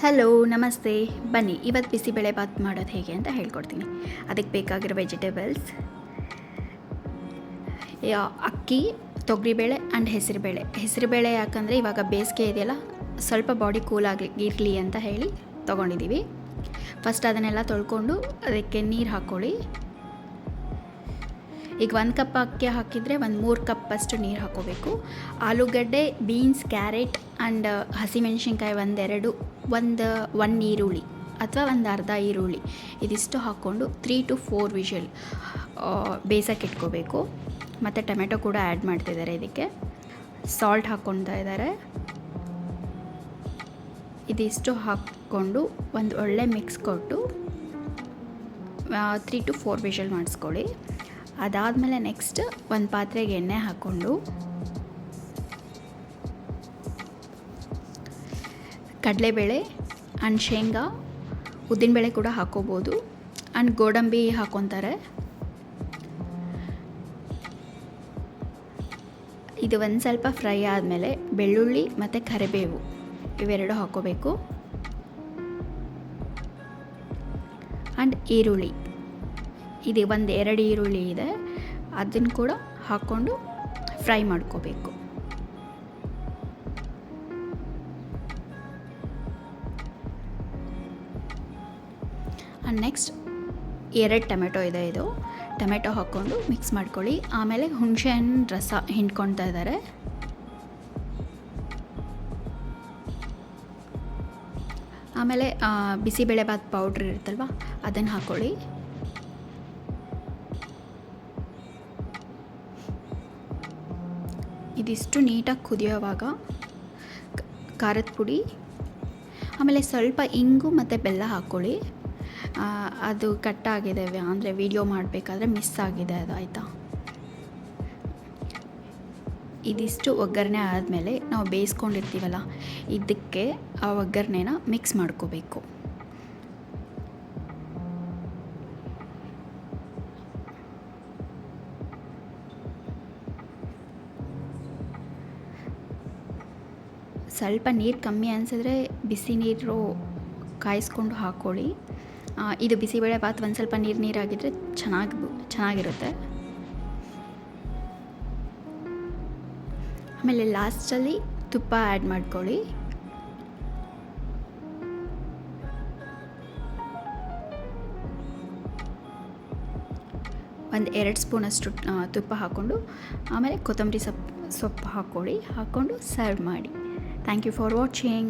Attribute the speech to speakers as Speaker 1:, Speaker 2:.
Speaker 1: Hello ನಮಸ್ತೆ. ಬನ್ನಿ ಇವತ್ತು ಬಿಸಿಬೇಳೆಬಾತ್ ಮಾಡೋದು ಹೇಗೆ ಅಂತ ಹೇಳ್ಕೊಡ್ತೀನಿ. ಅದಕ್ಕೆ ಬೇಕಾಗಿರೋ ವೆಜಿಟೇಬಲ್ಸ್ ಅಕ್ಕಿ, ತೊಗರಿಬೇಳೆ ಆ್ಯಂಡ್ ಹೆಸರುಬೇಳೆ ಯಾಕಂದರೆ ಇವಾಗ ಬೇಸಿಗೆ ಇದೆಯಲ್ಲ, ಸ್ವಲ್ಪ ಬಾಡಿ ಕೂಲ್ ಇರಲಿ ಅಂತ ಹೇಳಿ ತೊಗೊಂಡಿದ್ದೀವಿ. ಫಸ್ಟ್ ಅದನ್ನೆಲ್ಲ ತೊಳ್ಕೊಂಡು ಅದಕ್ಕೆ ನೀರು ಹಾಕ್ಕೊಳ್ಳಿ. ಈಗ 1 ಕಪ್ ಅಕ್ಕಿ ಹಾಕಿದರೆ 3 ಕಪ್ಪಷ್ಟು ನೀರು ಹಾಕ್ಕೋಬೇಕು. ಆಲೂಗಡ್ಡೆ, ಬೀನ್ಸ್, ಕ್ಯಾರೆಟ್ ಆ್ಯಂಡ್ ಹಸಿಮೆಣ್ಸಿನ್ಕಾಯಿ ಒಂದು ಈರುಳ್ಳಿ ಅಥವಾ ಒಂದು ಅರ್ಧ ಈರುಳ್ಳಿ ಇದಿಷ್ಟು ಹಾಕ್ಕೊಂಡು 3 to 4 ವಿಷಲ್ ಬೇಯಿಸೋಕೆ ಇಟ್ಕೋಬೇಕು. ಮತ್ತು ಟೊಮೆಟೊ ಕೂಡ ಆ್ಯಡ್ ಮಾಡ್ತಿದ್ದಾರೆ. ಇದಕ್ಕೆ ಸಾಲ್ಟ್ ಹಾಕ್ಕೊಳ್ತಾ ಇದ್ದಾರೆ. ಇದಿಷ್ಟು ಹಾಕ್ಕೊಂಡು ಒಂದು ಒಳ್ಳೆ ಮಿಕ್ಸ್ ಕೊಟ್ಟು 3 to 4 ವಿಷಲ್ ಮಾಡಿಸ್ಕೊಳ್ಳಿ. ಅದಾದಮೇಲೆ ನೆಕ್ಸ್ಟ್ ಒಂದು ಪಾತ್ರೆಗೆ ಎಣ್ಣೆ ಹಾಕ್ಕೊಂಡು ಕಡಲೆಬೇಳೆ ಆ್ಯಂಡ್ ಶೇಂಗಾ, ಉದ್ದಿನಬೇಳೆ ಕೂಡ ಹಾಕ್ಕೋಬೋದು ಆ್ಯಂಡ್ ಗೋಡಂಬಿ ಹಾಕ್ಕೊತಾರೆ. ಇದು ಒಂದು ಸ್ವಲ್ಪ ಫ್ರೈ ಆದಮೇಲೆ ಬೆಳ್ಳುಳ್ಳಿ ಮತ್ತು ಕರಿಬೇವು ಇವೆರಡು ಹಾಕ್ಕೋಬೇಕು. ಆ್ಯಂಡ್ ಈರುಳ್ಳಿ, ಇದು 2 ಈರುಳ್ಳಿ ಇದೆ, ಅದನ್ನು ಕೂಡ ಹಾಕ್ಕೊಂಡು ಫ್ರೈ ಮಾಡ್ಕೋಬೇಕು. ಆ್ಯಂಡ್ ನೆಕ್ಸ್ಟ್ 2 ಟೊಮೆಟೊ ಇದೆ, ಇದು ಟೊಮೆಟೊ ಹಾಕ್ಕೊಂಡು ಮಿಕ್ಸ್ ಮಾಡ್ಕೊಳ್ಳಿ. ಆಮೇಲೆ ಹುಣಸೆಹಣ್ಣು ರಸ ಹಿಂಡ್ಕೊಳ್ತಾ ಇದ್ದಾರೆ. ಆಮೇಲೆ ಬಿಸಿಬೇಳೆಬಾತ್ ಪೌಡ್ರ್ ಇರುತ್ತಲ್ವ, ಅದನ್ನು ಹಾಕ್ಕೊಳ್ಳಿ. ಇದಿಷ್ಟು ನೀಟಾಗಿ ಕುದಿಯೋವಾಗ ಖಾರದ ಪುಡಿ, ಆಮೇಲೆ ಸ್ವಲ್ಪ ಇಂಗು ಮತ್ತು ಬೆಲ್ಲ ಹಾಕ್ಕೊಳ್ಳಿ. ಅದು ಕಟ್ಟಾಗಿದೆ ಅಂದರೆ ವಿಡಿಯೋ ಮಾಡಬೇಕಾದ್ರೆ ಮಿಸ್ ಆಗಿದೆ ಅದು, ಆಯಿತಾ. ಇದಿಷ್ಟು ಒಗ್ಗರಣೆ ಆದಮೇಲೆ ನಾವು ಬೇಯಿಸ್ಕೊಂಡಿರ್ತೀವಲ್ಲ, ಇದಕ್ಕೆ ಆ ಒಗ್ಗರಣೆನ ಮಿಕ್ಸ್ ಮಾಡ್ಕೋಬೇಕು. ಸ್ವಲ್ಪ ನೀರು ಕಮ್ಮಿ ಅನಿಸಿದ್ರೆ ಬಿಸಿ ನೀರು ಕಾಯಿಸ್ಕೊಂಡು ಹಾಕ್ಕೊಳ್ಳಿ. ಇದು ಬಿಸಿಬೇಳೆಬಾತ್ ಒಂದು ಸ್ವಲ್ಪ ನೀರಾಗಿದ್ದರೆ ಚೆನ್ನಾಗಿರುತ್ತೆ. ಆಮೇಲೆ ಲಾಸ್ಟಲ್ಲಿ ತುಪ್ಪ ಆ್ಯಡ್ ಮಾಡ್ಕೊಳ್ಳಿ. ಒಂದು 2 ಸ್ಪೂನಷ್ಟು ತುಪ್ಪ ಹಾಕ್ಕೊಂಡು ಆಮೇಲೆ ಕೊತ್ತಂಬರಿ ಸೊಪ್ಪು ಹಾಕ್ಕೊಂಡು ಸರ್ವ್ ಮಾಡಿ. Thank you for watching.